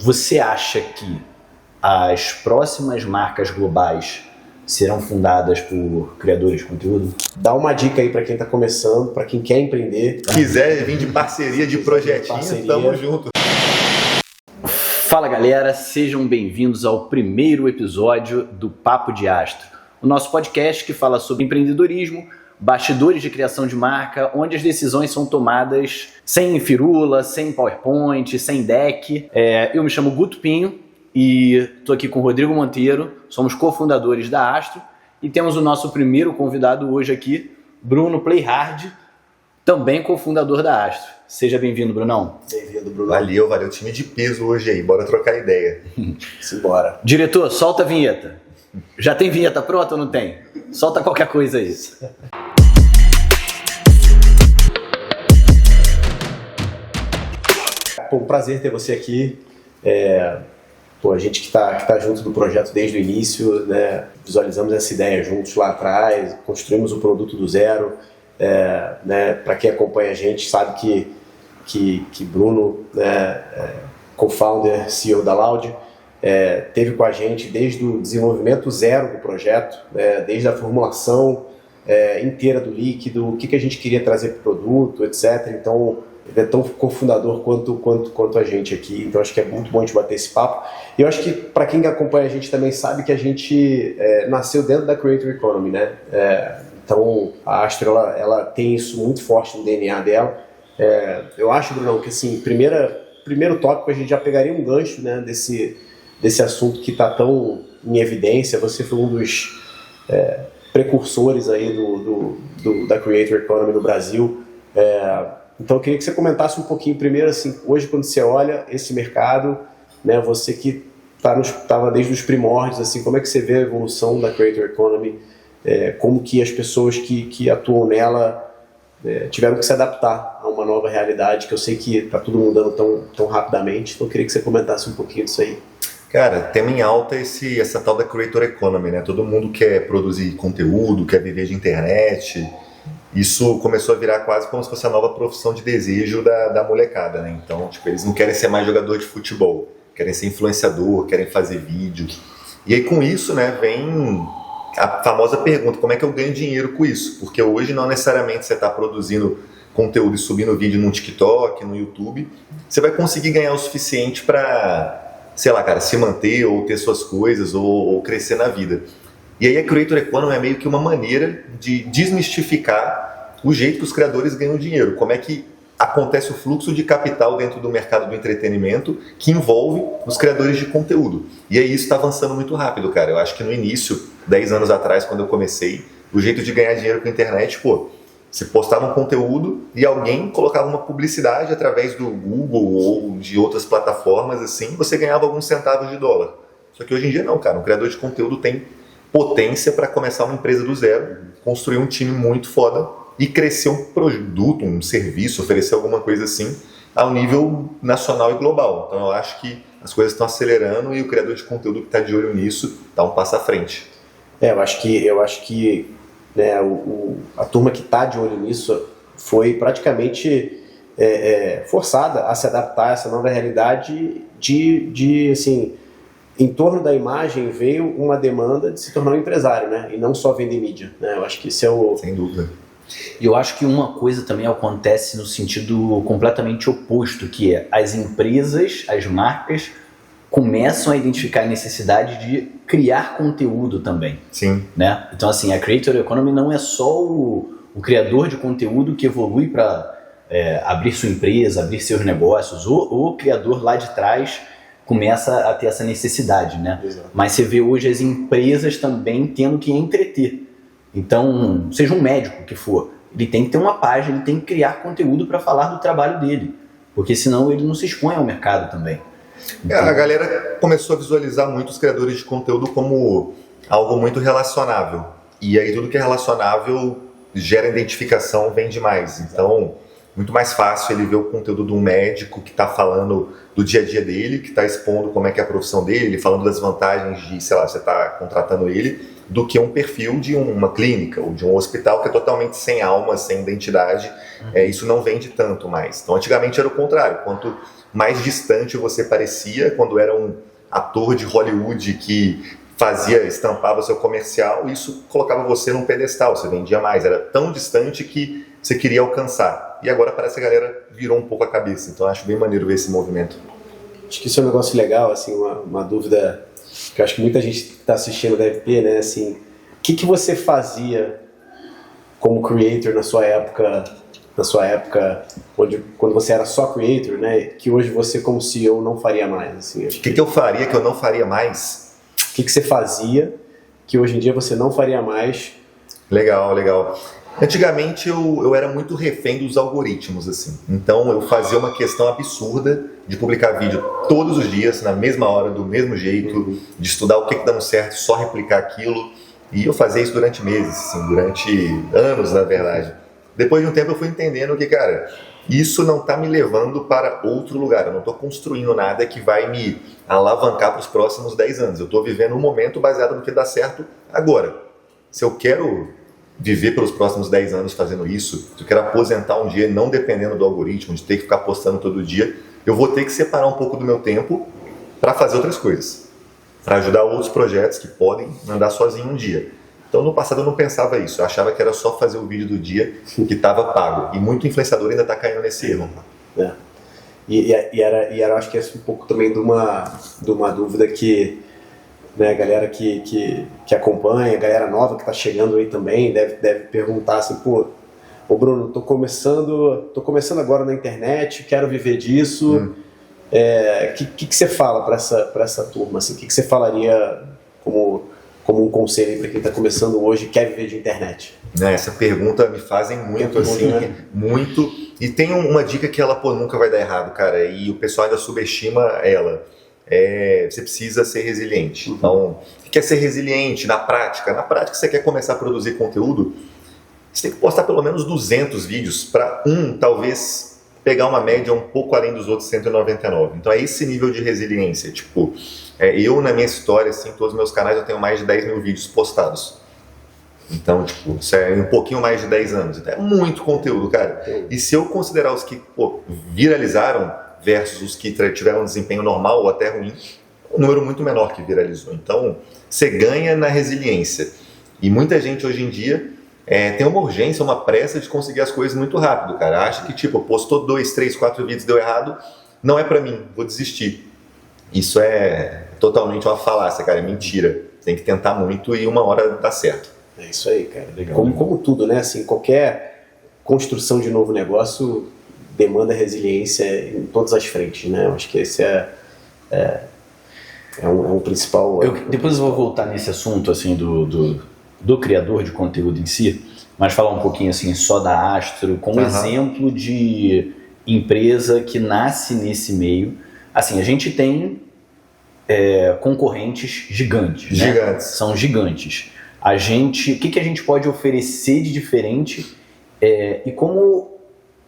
Você acha que as próximas marcas globais serão fundadas por criadores de conteúdo? Dá uma dica aí para quem está começando, para quem quer empreender. Quiser vir de parceria, de projetinho, tamo junto. Fala galera, sejam bem-vindos ao primeiro episódio do Papo de Astro, o nosso podcast que fala sobre empreendedorismo, bastidores de criação de marca, onde as decisões são tomadas sem firula, sem PowerPoint, sem deck. Eu me chamo Guto Pinho e estou aqui com o Rodrigo Monteiro, somos cofundadores da Astro e temos o nosso primeiro convidado hoje aqui, Bruno Playhard, também cofundador da Astro. Seja bem-vindo, Brunão. Bem-vindo, Bruno. Valeu, time de peso hoje aí, bora trocar ideia. Simbora. Diretor, solta a vinheta. Já tem vinheta pronta ou não tem? Solta qualquer coisa aí. Pô, prazer ter você aqui. A gente que está junto do projeto desde o início, né? Visualizamos essa ideia juntos lá atrás, construímos o produto do zero. Né? Para quem acompanha a gente sabe que Bruno, né, co-founder, CEO da Loud, teve com a gente desde o desenvolvimento zero do projeto, desde a formulação inteira do líquido, o que a gente queria trazer para o produto, etc. Então, ele é tão cofundador quanto a gente aqui, então acho que é muito bom a gente bater esse papo. E eu acho que para quem acompanha a gente também sabe que a gente nasceu dentro da Creator Economy, né? Então a Astro ela tem isso muito forte no DNA dela. Eu acho, Bruno, que assim, primeiro tópico a gente já pegaria um gancho, né, desse assunto que está tão em evidência. Você foi um dos precursores aí da Creator Economy no Brasil. Então eu queria que você comentasse um pouquinho primeiro, assim, hoje quando você olha esse mercado, né, você que estava desde os primórdios, assim, como é que você vê a evolução da Creator Economy, como que as pessoas que atuam nela tiveram que se adaptar a uma nova realidade, que eu sei que está tudo mudando tão rapidamente, então eu queria que você comentasse um pouquinho disso aí. Cara, tema em alta essa tal da Creator Economy, né? Todo mundo quer produzir conteúdo, quer viver de internet. Isso começou a virar quase como se fosse a nova profissão de desejo da molecada, né? Então, eles não querem ser mais jogador de futebol, querem ser influenciador, querem fazer vídeo. E aí com isso, né, vem a famosa pergunta, como é que eu ganho dinheiro com isso? Porque hoje não necessariamente você está produzindo conteúdo e subindo vídeo no TikTok, no YouTube, você vai conseguir ganhar o suficiente para, sei lá, cara, se manter ou ter suas coisas ou crescer na vida. E aí a Creator Economy é meio que uma maneira de desmistificar o jeito que os criadores ganham dinheiro, como é que acontece o fluxo de capital dentro do mercado do entretenimento que envolve os criadores de conteúdo. E aí isso está avançando muito rápido, cara. Eu acho que no início, 10 anos atrás, quando eu comecei, o jeito de ganhar dinheiro com a internet, você postava um conteúdo e alguém colocava uma publicidade através do Google ou de outras plataformas, assim, você ganhava alguns centavos de dólar. Só que hoje em dia não, cara. Um criador de conteúdo tem potência para começar uma empresa do zero, construir um time muito foda e crescer um produto, um serviço, oferecer alguma coisa assim ao nível nacional e global. Então eu acho que as coisas estão acelerando e o criador de conteúdo que está de olho nisso dá um passo à frente. Eu acho que né, a turma que está de olho nisso foi praticamente forçada a se adaptar a essa nova realidade de assim, em torno da imagem veio uma demanda de se tornar um empresário, né? E não só vender mídia, né? Eu acho que isso é o... Sem dúvida. E eu acho que uma coisa também acontece no sentido completamente oposto, que é as empresas, as marcas, começam a identificar a necessidade de criar conteúdo também. Sim. Né? Então, assim, a Creator Economy não é só o criador de conteúdo que evolui para abrir sua empresa, abrir seus negócios, o criador lá de trás começa a ter essa necessidade, né? Exato. Mas você vê hoje as empresas também tendo que entreter. Então, seja um médico que for, ele tem que ter uma página, ele tem que criar conteúdo para falar do trabalho dele, porque senão ele não se expõe ao mercado também. Então, a galera começou a visualizar muito os criadores de conteúdo como algo muito relacionável. E aí tudo que é relacionável gera identificação, vende mais. Então, muito mais fácil ele ver o conteúdo de um médico que está falando do dia a dia dele, que está expondo como é que é a profissão dele, falando das vantagens de, sei lá, você está contratando ele, do que um perfil de uma clínica ou de um hospital que é totalmente sem alma, sem identidade. Isso não vende tanto mais. Então, antigamente era o contrário. Quanto mais distante você parecia quando era um ator de Hollywood que estampava seu comercial, e isso colocava você num pedestal, você vendia mais, era tão distante que você queria alcançar. E agora parece que a galera virou um pouco a cabeça, então acho bem maneiro ver esse movimento. Acho que isso é um negócio legal, assim, uma dúvida que eu acho que muita gente que está assistindo deve ter, né, assim, o que você fazia como creator na sua época, quando você era só creator, né, que hoje você como CEO não faria mais, assim. O que eu faria que eu não faria mais? O que você fazia que hoje em dia você não faria mais? Legal. Antigamente eu era muito refém dos algoritmos, assim. Então eu fazia uma questão absurda de publicar vídeo todos os dias, na mesma hora, do mesmo jeito, de estudar o que dá certo, só replicar aquilo. E eu fazia isso durante meses, assim, durante anos, na verdade. Depois de um tempo eu fui entendendo que, cara, isso não está me levando para outro lugar. Eu não estou construindo nada que vai me alavancar para os próximos 10 anos. Eu estou vivendo um momento baseado no que dá certo agora. Se eu quero viver pelos próximos 10 anos fazendo isso, se eu quero aposentar um dia não dependendo do algoritmo, de ter que ficar postando todo dia, eu vou ter que separar um pouco do meu tempo para fazer outras coisas, para ajudar outros projetos que podem andar sozinho um dia. Então no passado eu não pensava isso, eu achava que era só fazer o vídeo do dia que estava pago, e muito influenciador ainda está caindo nesse erro. É. E era, acho que esse um pouco também de uma dúvida que, né, a galera que acompanha, a galera nova que está chegando aí também deve perguntar assim, pô, ô Bruno, tô começando agora na internet, quero viver disso. Que você fala para essa turma, assim? O que você falaria como um conselho para quem está começando hoje e quer viver de internet? Essa pergunta me fazem muito, assim, muito. E tem uma dica que ela, nunca vai dar errado, cara, e o pessoal ainda subestima ela. Você precisa ser resiliente. Então, o que é ser resiliente na prática? Na prática, você quer começar a produzir conteúdo, você tem que postar pelo menos 200 vídeos para talvez pegar uma média um pouco além dos outros 199. Então é esse nível de resiliência. Tipo, eu na minha história, assim, todos os meus canais eu tenho mais de 10 mil vídeos postados. Então, tipo, isso é um pouquinho mais de 10 anos. Então é muito conteúdo, cara. E se eu considerar os que viralizaram versus os que tiveram um desempenho normal ou até ruim, um número muito menor que viralizou. Então, você ganha na resiliência. E muita gente hoje em dia tem uma urgência, uma pressa de conseguir as coisas muito rápido, cara. Acha que, tipo, postou 2, 3, 4 vídeos, deu errado, não é pra mim, vou desistir. Isso é totalmente uma falácia, cara, é mentira. Tem que tentar muito e uma hora dá certo. É isso aí, cara. Legal, como tudo, né? Assim, qualquer construção de novo negócio demanda resiliência em todas as frentes, né? Eu acho que esse é um principal... Depois eu vou voltar nesse assunto, assim, do criador de conteúdo em si, mas falar um pouquinho, assim, só da Astro, como exemplo de empresa que nasce nesse meio. Assim, a gente tem concorrentes gigantes, né? Gigantes. São gigantes. O que a gente pode oferecer de diferente e como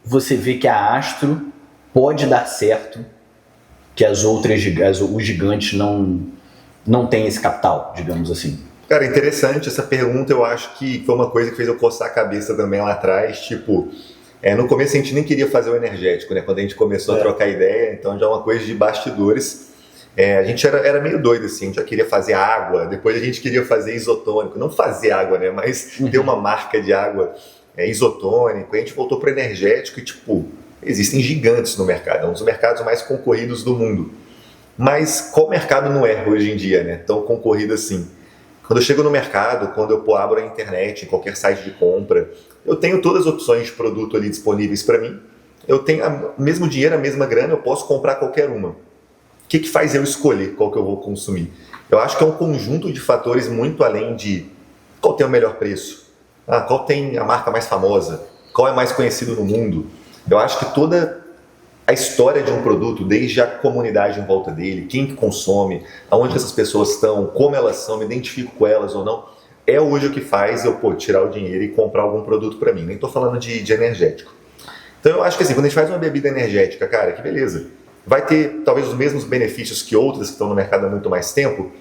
você vê que a Astro pode dar certo, que os gigantes não têm esse capital, digamos assim. Cara, interessante essa pergunta. Eu acho que foi uma coisa que fez eu coçar a cabeça também lá atrás. Tipo, no começo a gente nem queria fazer o energético, né? Quando a gente começou a trocar ideia, então já é uma coisa de bastidores. A gente era meio doido, assim, a gente já queria fazer água, depois a gente queria fazer isotônico. Não fazer água, né? Mas ter uma marca de água isotônico. A gente voltou para o energético e, tipo, existem gigantes no mercado. É um dos mercados mais concorridos do mundo. Mas qual mercado não é hoje em dia, né? Tão concorrido assim? Quando eu chego no mercado, quando eu abro a internet, em qualquer site de compra, eu tenho todas as opções de produto ali disponíveis para mim. Eu tenho o mesmo dinheiro, a mesma grana, eu posso comprar qualquer uma. O que faz eu escolher qual que eu vou consumir? Eu acho que é um conjunto de fatores muito além de qual tem o melhor preço, qual tem a marca mais famosa, qual é mais conhecido no mundo. Eu acho que toda a história de um produto, desde a comunidade em volta dele, quem que consome, aonde essas pessoas estão, como elas são, me identifico com elas ou não, é hoje o que faz eu tirar o dinheiro e comprar algum produto para mim. Nem estou falando de energético. Então eu acho que assim, quando a gente faz uma bebida energética, cara, que beleza. Vai ter talvez os mesmos benefícios que outras que estão no mercado há muito mais tempo,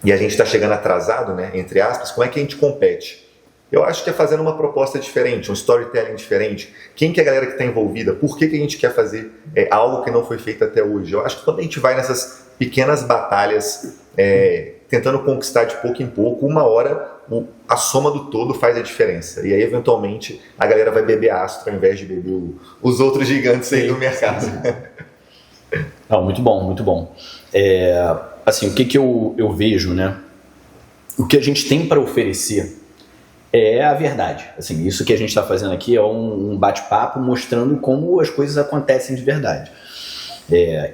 e a gente está chegando atrasado, né, entre aspas. Como é que a gente compete? Eu acho que é fazendo uma proposta diferente, um storytelling diferente. Quem que é a galera que está envolvida? Por que a gente quer fazer algo que não foi feito até hoje? Eu acho que quando a gente vai nessas pequenas batalhas, tentando conquistar de pouco em pouco, uma hora a soma do todo faz a diferença. E aí, eventualmente, a galera vai beber Astro ao invés de beber os outros gigantes aí do mercado. Não, muito bom, muito bom. Assim, o que eu vejo, né? O que a gente tem para oferecer é a verdade. Assim, isso que a gente está fazendo aqui é um bate-papo mostrando como as coisas acontecem de verdade.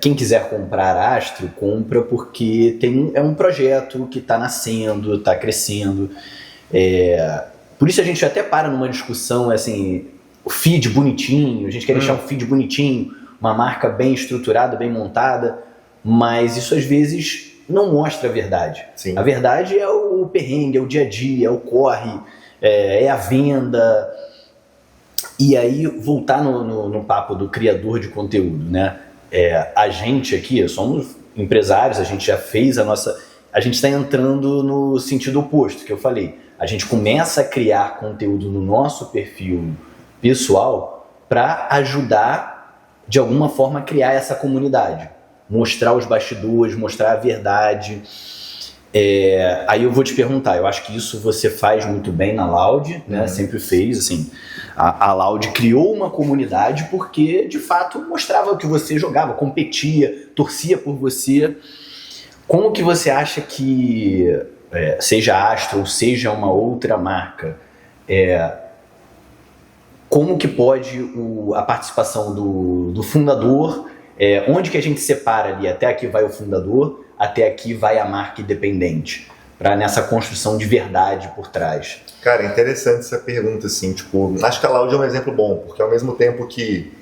Quem quiser comprar Astro, compra porque é um projeto que está nascendo, está crescendo. Por isso a gente até para numa discussão, assim, o feed bonitinho, a gente quer deixar o feed bonitinho, uma marca bem estruturada, bem montada, mas isso às vezes não mostra a verdade. Sim. A verdade é o perrengue, é o dia a dia, é o corre, é a venda. E aí, voltar no papo do criador de conteúdo, né? A gente aqui, somos empresários, a gente já fez a gente está entrando no sentido oposto, que eu falei. A gente começa a criar conteúdo no nosso perfil pessoal para ajudar, de alguma forma, a criar essa comunidade. Mostrar os bastidores, mostrar a verdade. Aí eu vou te perguntar, eu acho que isso você faz muito bem na Loud, né? Sempre fez, assim. A Loud criou uma comunidade porque, de fato, mostrava o que você jogava, competia, torcia por você. Como que você acha que, seja Astro ou seja uma outra marca, como que pode a participação do fundador, onde que a gente separa ali, até aqui vai o fundador, até aqui vai a marca independente, para nessa construção de verdade por trás? Cara, interessante essa pergunta, assim, tipo, acho que a Loud é um exemplo bom, porque ao mesmo tempo que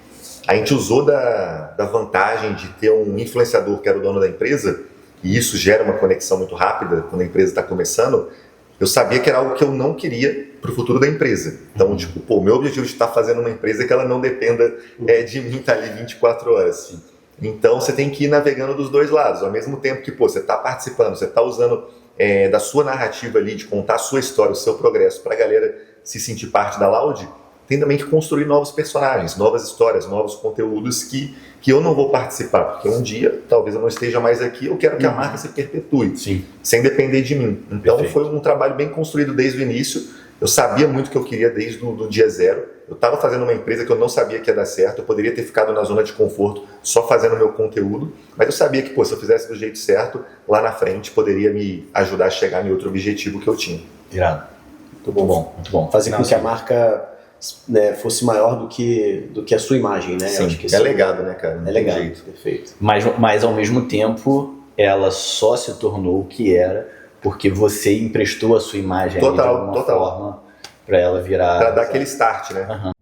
a gente usou da vantagem de ter um influenciador que era o dono da empresa, e isso gera uma conexão muito rápida quando a empresa está começando, eu sabia que era algo que eu não queria para o futuro da empresa. Então, tipo, o meu objetivo de estar fazendo uma empresa é que ela não dependa de mim estar ali 24 horas. Então, você tem que ir navegando dos dois lados. Ao mesmo tempo que você está participando, você está usando da sua narrativa ali, de contar a sua história, o seu progresso, para a galera se sentir parte da Loud, tem também que construir novos personagens, novas histórias, novos conteúdos que eu não vou participar, porque um dia, talvez eu não esteja mais aqui, eu quero que a marca se perpetue, sem depender de mim. Então, foi um trabalho bem construído desde o início. Eu sabia muito o que eu queria desde o dia zero. Eu estava fazendo uma empresa que eu não sabia que ia dar certo, eu poderia ter ficado na zona de conforto só fazendo meu conteúdo, mas eu sabia que, se eu fizesse do jeito certo, lá na frente poderia me ajudar a chegar em outro objetivo que eu tinha. Irado. Muito bom, muito bom. Fazer com que a marca, né, fosse maior do que a sua imagem, né? Sim, eu acho que é legado, né, cara? É legado, perfeito. Mas ao mesmo tempo, ela só se tornou o que era porque você emprestou a sua imagem de alguma forma para ela virar... Para dar aquele start, né?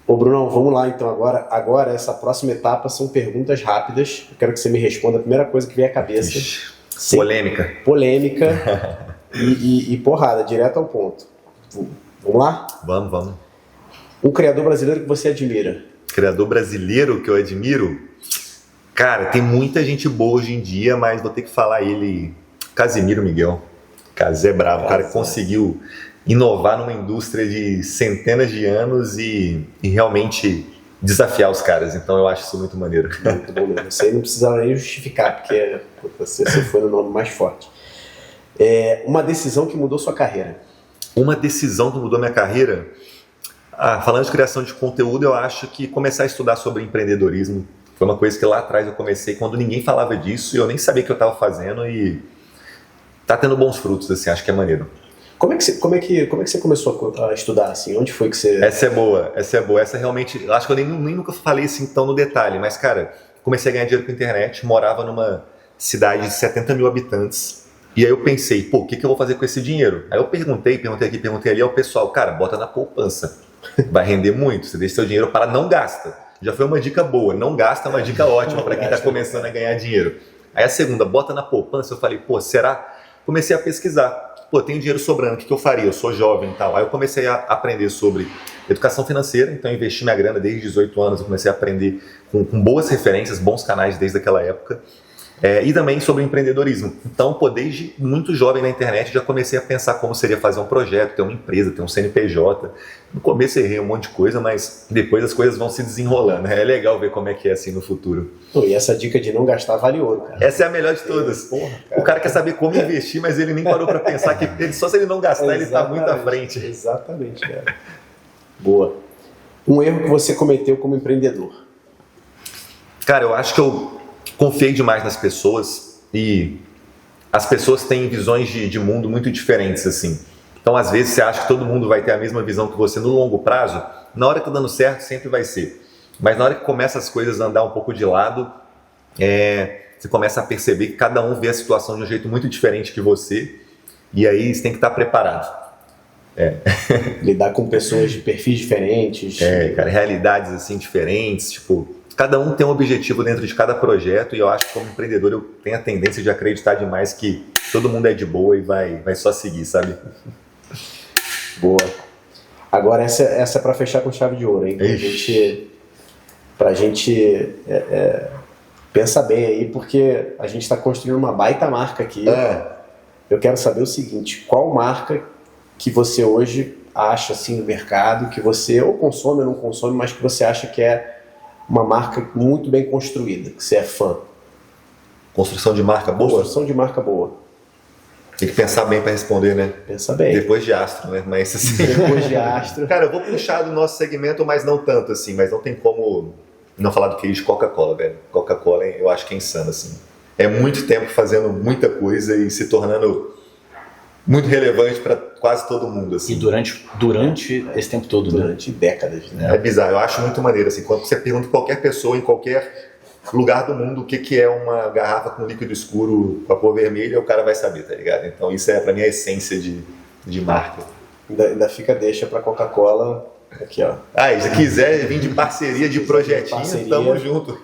Ô Brunão, vamos lá então agora. Agora, essa próxima etapa são perguntas rápidas. Eu quero que você me responda a primeira coisa que vier à cabeça. Polêmica. Polêmica e porrada, direto ao ponto. Vamos lá? Vamos. Um criador brasileiro que você admira? Criador brasileiro que eu admiro? Cara, tem muita gente boa hoje em dia, mas vou ter que falar ele, Casimiro Miguel. Casé bravo, o cara que conseguiu inovar numa indústria de centenas de anos e realmente desafiar os caras. Então eu acho isso muito maneiro. Muito bom mesmo. Isso aí não precisava nem justificar, porque você foi no nome mais forte. Uma decisão que mudou sua carreira? Uma decisão que mudou minha carreira? Falando de criação de conteúdo, eu acho que começar a estudar sobre empreendedorismo foi uma coisa que lá atrás eu comecei quando ninguém falava disso e eu nem sabia o que eu estava fazendo e tá tendo bons frutos, assim, acho que é maneiro. Como é que você começou a estudar, assim? Onde foi que você... Essa é boa. Essa realmente... Acho que eu nem nunca falei assim tão no detalhe, mas, cara, comecei a ganhar dinheiro com a internet, morava numa cidade de 70 mil habitantes, e aí eu pensei, o que eu vou fazer com esse dinheiro? Aí eu perguntei aqui, perguntei ali ao pessoal, cara, bota na poupança, vai render muito, você deixa seu dinheiro para não gasta. Já foi uma dica boa, não gasta é uma dica ótima para quem está começando a ganhar dinheiro. Aí a segunda, bota na poupança, eu falei, será? Comecei a pesquisar. Tenho dinheiro sobrando, o que eu faria? Eu sou jovem e tal. Aí eu comecei a aprender sobre educação financeira, então eu investi minha grana desde 18 anos, eu comecei a aprender com boas referências, bons canais desde aquela época. E também sobre empreendedorismo. Então, desde muito jovem na internet, já comecei a pensar como seria fazer um projeto, ter uma empresa, ter um CNPJ. No começo errei um monte de coisa, mas depois as coisas vão se desenrolando. É legal ver como é que é assim no futuro. E essa dica de não gastar vale ouro, cara. Essa é a melhor de todas. Porra, o cara quer saber como investir, mas ele nem parou para pensar que só se ele não gastar, ele está muito à frente. Exatamente, cara. Boa. Um erro que você cometeu como empreendedor? Cara, eu acho que eu confiei demais nas pessoas e as pessoas têm visões de mundo muito diferentes, assim. Então, às vezes, você acha que todo mundo vai ter a mesma visão que você no longo prazo. Na hora que tá dando certo, sempre vai ser. Mas na hora que começa as coisas a andar um pouco de lado, você começa a perceber que cada um vê a situação de um jeito muito diferente que você. E aí, você tem que estar preparado. Lidar com pessoas de perfis diferentes. Cara, realidades assim diferentes, tipo... Cada um tem um objetivo dentro de cada projeto e eu acho que como empreendedor eu tenho a tendência de acreditar demais que todo mundo é de boa e vai só seguir, sabe? Boa. Agora essa é para fechar com chave de ouro, hein? Pra gente pensar bem aí, porque a gente está construindo uma baita marca aqui. Eu quero saber o seguinte, qual marca que você hoje acha assim no mercado, que você ou consome ou não consome, mas que você acha que é uma marca muito bem construída, que você é fã? Construção de marca boa? Construção de marca boa. Tem que pensar bem para responder, né? Pensa bem. Depois de Astro, né? Mas assim... Depois de Astro. Cara, eu vou puxar do nosso segmento, mas não tanto assim. Mas não tem como não falar do case de Coca-Cola, velho. Coca-Cola, eu acho que é insano, assim. É muito tempo fazendo muita coisa e se tornando muito relevante para quase todo mundo, assim. E durante esse tempo todo, durante décadas, né? É bizarro, eu acho muito maneiro, assim, quando você pergunta qualquer pessoa em qualquer lugar do mundo o que é uma garrafa com líquido escuro com a cor vermelha, o cara vai saber, tá ligado? Então isso pra mim a essência de marca. Ainda fica deixa pra Coca-Cola aqui, ó. E se quiser vir de parceria, de projetinho, tamo junto.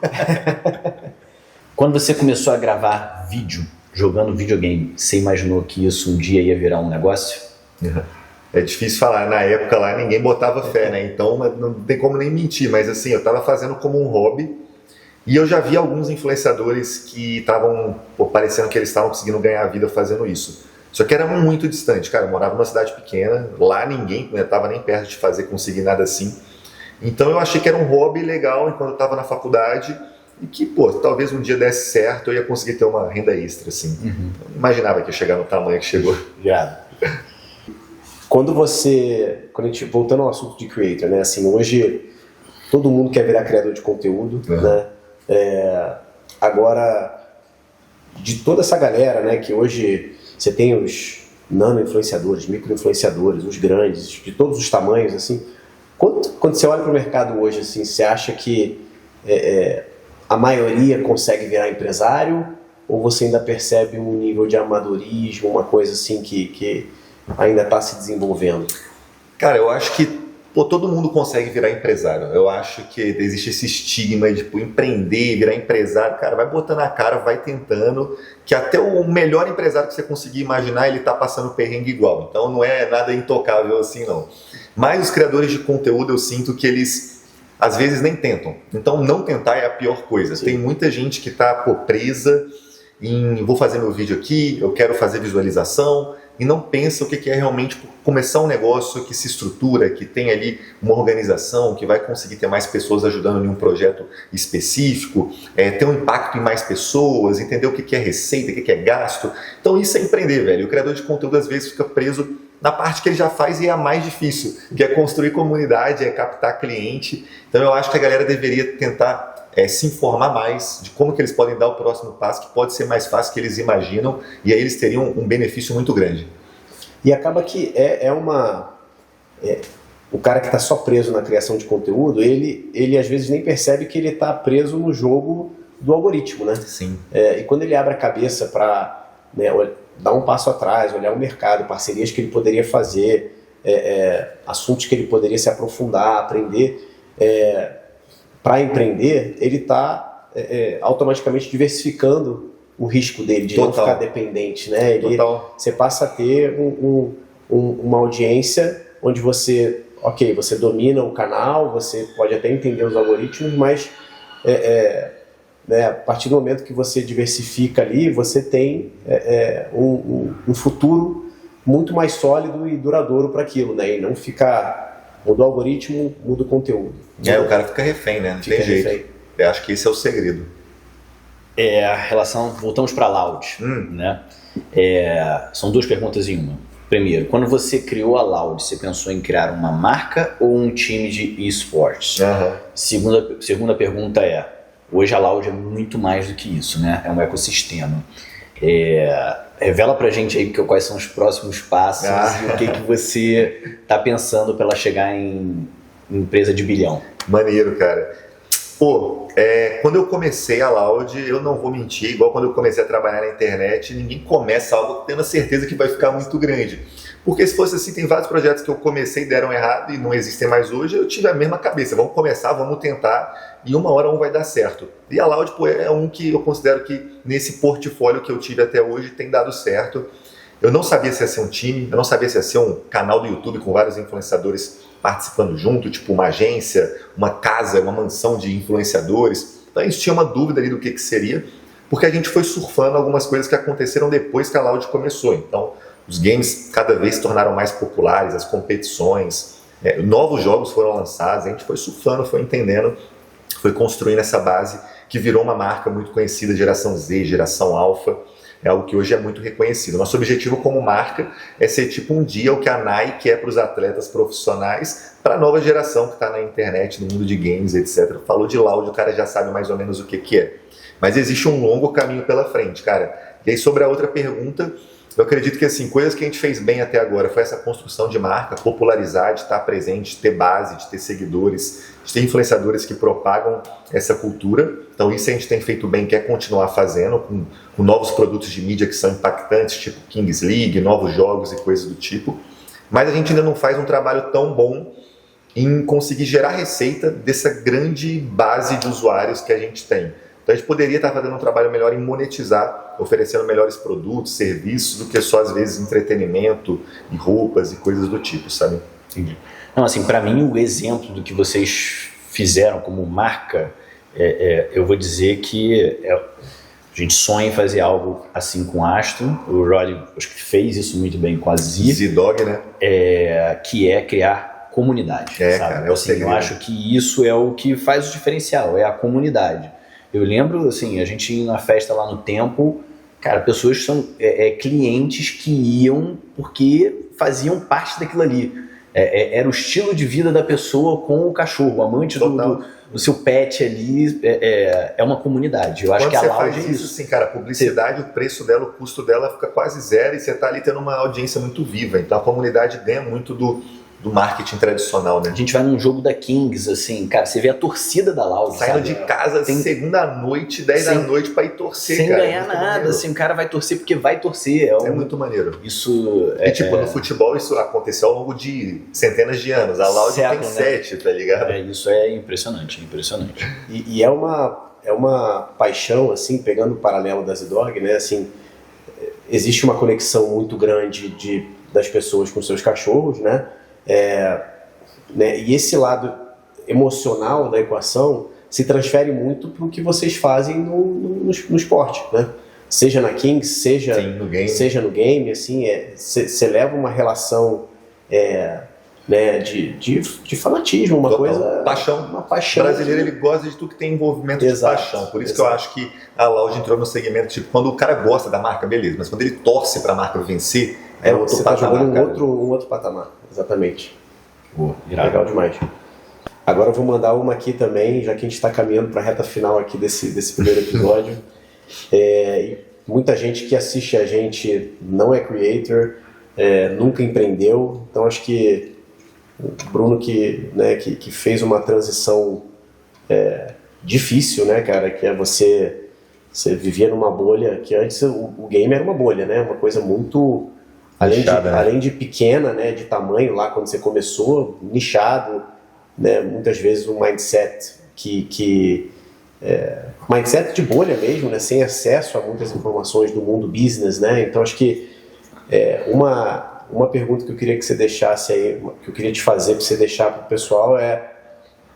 Quando você começou a gravar vídeo, jogando videogame, você imaginou que isso um dia ia virar um negócio? É difícil falar, na época lá ninguém botava fé, né? Então não tem como nem mentir, mas assim, eu tava fazendo como um hobby e eu já vi alguns influenciadores que estavam parecendo que eles estavam conseguindo ganhar a vida fazendo isso. Só que era muito distante, cara, eu morava numa cidade pequena, lá ninguém estava nem perto de conseguir nada assim. Então eu achei que era um hobby legal enquanto eu estava na faculdade e que, talvez um dia desse certo eu ia conseguir ter uma renda extra, assim. Eu não imaginava que ia chegar no tamanho que chegou. Quando a gente, voltando ao assunto de creator, né, assim, hoje todo mundo quer virar criador de conteúdo, né? Agora, de toda essa galera, né, que hoje você tem os nano-influenciadores, micro-influenciadores, os grandes, de todos os tamanhos, assim, quando você olha para o mercado hoje, assim, você acha que a maioria consegue virar empresário ou você ainda percebe um nível de amadorismo, uma coisa assim que ainda está se desenvolvendo? Cara, eu acho que todo mundo consegue virar empresário. Eu acho que existe esse estigma de empreender, virar empresário. Cara, vai botando a cara, vai tentando, que até o melhor empresário que você conseguir imaginar, ele está passando perrengue igual. Então não é nada intocável assim, não. Mas os criadores de conteúdo, eu sinto que eles, às vezes, nem tentam. Então não tentar é a pior coisa. Sim. Tem muita gente que está presa em vou fazer meu vídeo aqui, eu quero fazer visualização, e não pensa o que é realmente começar um negócio que se estrutura, que tem ali uma organização, que vai conseguir ter mais pessoas ajudando em um projeto específico, ter um impacto em mais pessoas, entender o que é receita, o que é gasto. Então isso é empreender, velho. O criador de conteúdo às vezes fica preso na parte que ele já faz e é a mais difícil, que é construir comunidade, é captar cliente. Então eu acho que a galera deveria tentar se informar mais de como que eles podem dar o próximo passo, que pode ser mais fácil que eles imaginam, e aí eles teriam um benefício muito grande. E acaba que o cara que está só preso na criação de conteúdo, ele às vezes nem percebe que ele está preso no jogo do algoritmo, né? Sim. E quando ele abre a cabeça para dar um passo atrás, olhar o mercado, parcerias que ele poderia fazer, assuntos que ele poderia se aprofundar, aprender, para empreender, ele está automaticamente diversificando o risco dele de não ficar dependente, né? Você passa a ter uma audiência onde você domina o canal, você pode até entender os algoritmos, mas né, a partir do momento que você diversifica ali, você tem um futuro muito mais sólido e duradouro para aquilo, né? E não ficar, muda o algoritmo, muda o conteúdo. O cara fica refém, né? Não tem jeito. Eu acho que esse é o segredo. A relação, voltamos para a Loud, né? São duas perguntas em uma. Primeiro, quando você criou a Loud, você pensou em criar uma marca ou um time de esportes? Segunda pergunta hoje a Loud é muito mais do que isso, né? É um ecossistema. Revela pra gente aí quais são os próximos passos e o que você tá pensando para ela chegar em empresa de bilhão. Maneiro, cara. Quando eu comecei a Loud, eu não vou mentir, igual quando eu comecei a trabalhar na internet, ninguém começa algo tendo a certeza que vai ficar muito grande. Porque se fosse assim, tem vários projetos que eu comecei e deram errado e não existem mais hoje, eu tive a mesma cabeça, vamos começar, vamos tentar e uma hora um vai dar certo. E a Loud é um que eu considero que nesse portfólio que eu tive até hoje tem dado certo. Eu não sabia se ia ser um time, eu não sabia se ia ser um canal do YouTube com vários influenciadores participando junto, tipo uma agência, uma casa, uma mansão de influenciadores. Então a gente tinha uma dúvida ali do que seria, porque a gente foi surfando algumas coisas que aconteceram depois que a Loud começou. Então os games cada vez se tornaram mais populares, as competições, novos jogos foram lançados, a gente foi surfando, foi entendendo, foi construindo essa base que virou uma marca muito conhecida, geração Z, geração Alpha. É algo que hoje é muito reconhecido. Nosso objetivo como marca é ser tipo um dia o que a Nike é para os atletas profissionais, para a nova geração que está na internet, no mundo de games, etc. Falou de Loud, o cara já sabe mais ou menos o que é. Mas existe um longo caminho pela frente, cara. E aí sobre a outra pergunta, eu acredito que assim, coisas que a gente fez bem até agora foi essa construção de marca, popularizar, de estar presente, de ter base, de ter seguidores, de ter influenciadores que propagam essa cultura. Então isso a gente tem feito bem, quer continuar fazendo com novos produtos de mídia que são impactantes, tipo Kings League, novos jogos e coisas do tipo. Mas a gente ainda não faz um trabalho tão bom em conseguir gerar receita dessa grande base de usuários que a gente tem. Então a gente poderia estar fazendo um trabalho melhor em monetizar, oferecendo melhores produtos, serviços, do que só às vezes entretenimento e roupas e coisas do tipo, sabe? Entendi. Não, assim, para mim o exemplo do que vocês fizeram como marca, eu vou dizer que a gente sonha em fazer algo assim com a Astro. O Rod acho que fez isso muito bem com a Z-Dog, né? Que é criar comunidade. Sabe? Cara, assim, eu acho que isso é o que faz o diferencial, é a comunidade. Eu lembro, assim, a gente ia na festa lá no Tempo, cara, pessoas que são clientes que iam porque faziam parte daquilo ali. Era o estilo de vida da pessoa com o cachorro, o amante do seu pet ali, é uma comunidade. Eu acho que a Loud é isso. Assim, cara, a publicidade, o preço dela, o custo dela fica quase zero e você está ali tendo uma audiência muito viva. Então a comunidade ganha muito do marketing tradicional, né? A gente vai num jogo da Kings, assim, cara, você vê a torcida da Loud, saindo de casa segunda noite, 10 da noite pra ir torcer, sem cara. Sem ganhar nada, maneiro. Assim, o cara vai torcer porque vai torcer. É muito maneiro. Isso tipo, no futebol isso aconteceu ao longo de centenas de anos. A Loud tem 7, tá ligado? Isso é impressionante, impressionante. E é uma paixão, assim, pegando o paralelo da Z-Dog, né, assim, existe uma conexão muito grande das pessoas com seus cachorros, né? Né, e esse lado emocional da equação se transfere muito para o que vocês fazem no esporte, né? Seja na Kings, seja no game, assim, você leva uma relação né, de fanatismo, uma coisa... Paixão. Uma paixão. O brasileiro, ele gosta de tudo que tem envolvimento de paixão. Por isso que eu acho que a Loud entrou no segmento, tipo, quando o cara gosta da marca, beleza, mas quando ele torce para a marca vencer, outro você patamar. Tá jogando um outro patamar, exatamente. Legal demais. Agora eu vou mandar uma aqui também, já que a gente está caminhando para a reta final aqui desse primeiro episódio. Muita gente que assiste a gente não é creator, nunca empreendeu, então acho que o Bruno que fez uma transição difícil, né, cara, que é você vivia numa bolha, que antes o game era uma bolha, né, uma coisa muito, além de pequena, né, de tamanho lá quando você começou, nichado, né, muitas vezes um mindset mindset de bolha mesmo, né, sem acesso a muitas informações do mundo business, né, então acho que uma pergunta que eu queria que você deixasse aí, que eu queria te fazer para você deixar para o pessoal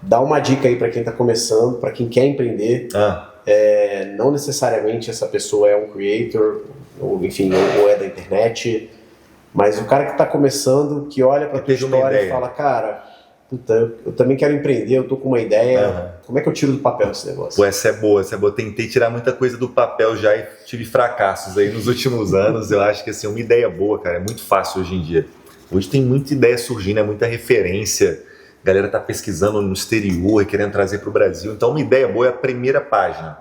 dar uma dica aí para quem está começando, para quem quer empreender, não necessariamente essa pessoa é um creator, ou enfim, ou é da internet, mas o cara que está começando, que olha para a tua história e fala, cara, puta, eu também quero empreender, eu tô com uma ideia, como é que eu tiro do papel esse negócio? Pô, essa é boa. Tentei tirar muita coisa do papel já e tive fracassos aí nos últimos anos. Eu acho que assim, uma ideia boa, cara, é muito fácil hoje em dia. Hoje tem muita ideia surgindo, é muita referência. A galera tá pesquisando no exterior e querendo trazer para o Brasil. Então uma ideia boa é a primeira página.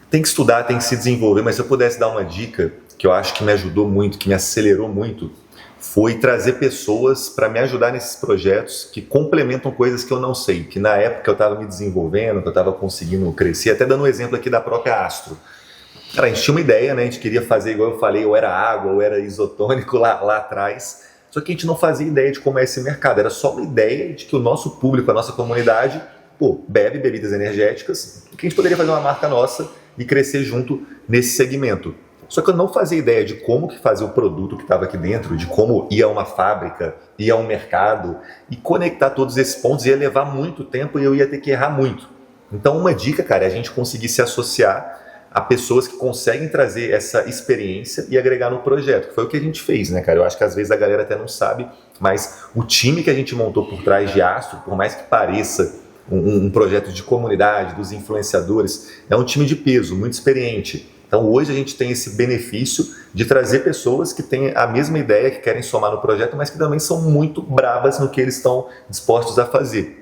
Tem que estudar, tem que se desenvolver, mas se eu pudesse dar uma dica que eu acho que me ajudou muito, que me acelerou muito, foi trazer pessoas para me ajudar nesses projetos que complementam coisas que eu não sei, que na época eu estava me desenvolvendo, que eu estava conseguindo crescer, até dando um exemplo aqui da própria Astro. Cara, a gente tinha uma ideia, né? A gente queria fazer, igual eu falei, ou era água, ou era isotônico lá atrás, só que a gente não fazia ideia de como é esse mercado, era só uma ideia de que o nosso público, a nossa comunidade, bebe bebidas energéticas, que a gente poderia fazer uma marca nossa e crescer junto nesse segmento. Só que eu não fazia ideia de como que fazia o produto que estava aqui dentro, de como ia a uma fábrica, ia a um mercado, e conectar todos esses pontos ia levar muito tempo e eu ia ter que errar muito. Então uma dica, cara, é a gente conseguir se associar a pessoas que conseguem trazer essa experiência e agregar no projeto, que foi o que a gente fez, né, cara? Eu acho que às vezes a galera até não sabe, mas o time que a gente montou por trás de Astro, por mais que pareça um projeto de comunidade, dos influenciadores, é um time de peso, muito experiente. Então hoje a gente tem esse benefício de trazer pessoas que têm a mesma ideia, que querem somar no projeto, mas que também são muito brabas no que eles estão dispostos a fazer.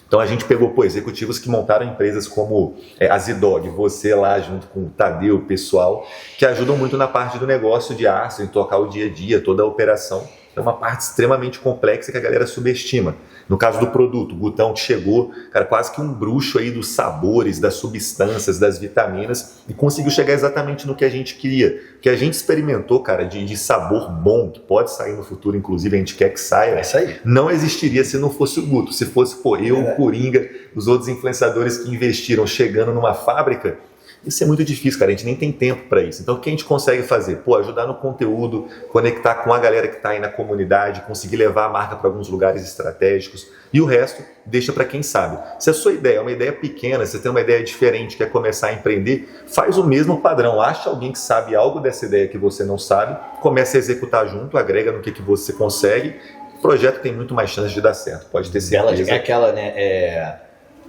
Então a gente pegou executivos que montaram empresas como a Zidog, você lá junto com o Tadeu, o pessoal, que ajudam muito na parte do negócio de Astro, em tocar o dia a dia, toda a operação. É uma parte extremamente complexa que a galera subestima. No caso do produto, o Gutão que chegou, cara, quase que um bruxo aí dos sabores, das substâncias, das vitaminas, e conseguiu chegar exatamente no que a gente queria. O que a gente experimentou, cara, de sabor bom, que pode sair no futuro, inclusive a gente quer que saia, não existiria se não fosse o Guto. Se fosse, eu, o Coringa, os outros influenciadores que investiram chegando numa fábrica, isso é muito difícil, cara, a gente nem tem tempo para isso. Então o que a gente consegue fazer? Ajudar no conteúdo, conectar com a galera que está aí na comunidade, conseguir levar a marca para alguns lugares estratégicos, e o resto deixa para quem sabe. Se a sua ideia é uma ideia pequena, você tem uma ideia diferente, quer começar a empreender, faz o mesmo padrão, acha alguém que sabe algo dessa ideia que você não sabe, comece a executar junto, agrega no que você consegue, o projeto tem muito mais chance de dar certo, pode ter certeza. É aquela, né,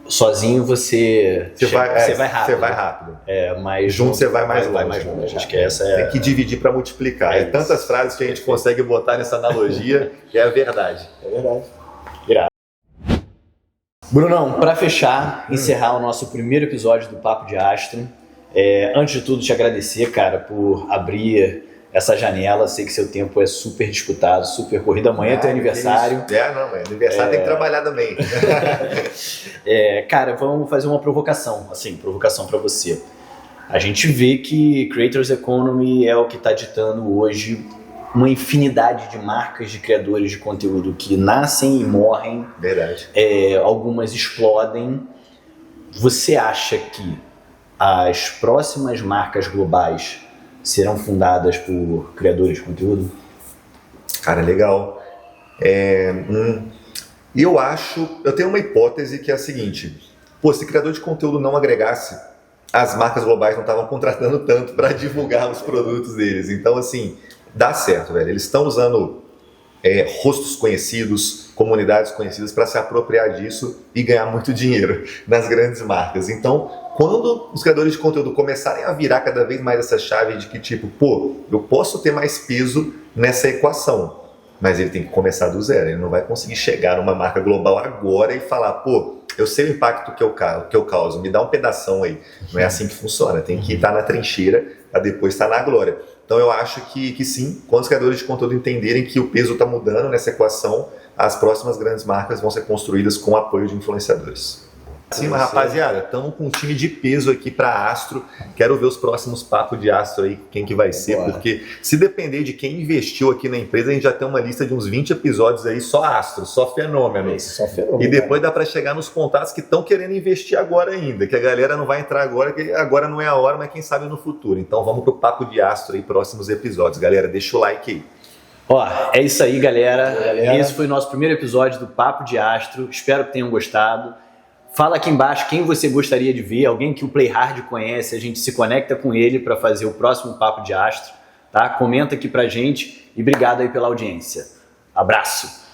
sozinho você vai rápido. Você vai rápido. Mas junto você vai mais longe. Acho que essa Tem que dividir para multiplicar. Tantas frases que a gente consegue botar nessa analogia que é a verdade. É verdade. Irado. Brunão, para fechar, encerrar o nosso primeiro episódio do Papo de Astro, antes de tudo te agradecer, cara, por abrir essa janela. Sei que seu tempo é super disputado, super corrido. Amanhã é teu aniversário. Aniversário tem que trabalhar também. Cara, vamos fazer uma provocação, provocação para você. A gente vê que Creators Economy é o que está ditando hoje uma infinidade de marcas de criadores de conteúdo que nascem e morrem. Verdade. Algumas explodem. Você acha que as próximas marcas globais serão fundadas por criadores de conteúdo? Cara, legal. Eu tenho uma hipótese que é a seguinte: se criador de conteúdo não agregasse, as marcas globais não estavam contratando tanto para divulgar os produtos deles. Então, assim, dá certo, velho. Eles estão usando rostos conhecidos, comunidades conhecidas para se apropriar disso e ganhar muito dinheiro nas grandes marcas. Então, quando os criadores de conteúdo começarem a virar cada vez mais essa chave de que eu posso ter mais peso nessa equação, mas ele tem que começar do zero. Ele não vai conseguir chegar numa marca global agora e falar, eu sei o impacto que eu causo, me dá um pedação aí. Não é assim que funciona. Tem que estar na trincheira para depois estar na glória. Então eu acho que sim, quando os criadores de conteúdo entenderem que o peso está mudando nessa equação, as próximas grandes marcas vão ser construídas com o apoio de influenciadores. Sim, mas rapaziada, estamos com um time de peso aqui para Astro. Quero ver os próximos papos de Astro aí, quem que vai ser, porque se depender de quem investiu aqui na empresa, a gente já tem uma lista de uns 20 episódios aí, só Astro, só fenômeno. E depois dá para chegar nos contatos que estão querendo investir agora ainda, que a galera não vai entrar agora, que agora não é a hora, mas quem sabe no futuro. Então vamos pro papo de Astro aí, próximos episódios. Galera, deixa o like aí. É isso aí, galera. Esse foi o nosso primeiro episódio do Papo de Astro. Espero que tenham gostado. Fala aqui embaixo quem você gostaria de ver, alguém que o Play Hard conhece, a gente se conecta com ele para fazer o próximo Papo de Astro, tá? Comenta aqui pra gente e obrigado aí pela audiência. Abraço!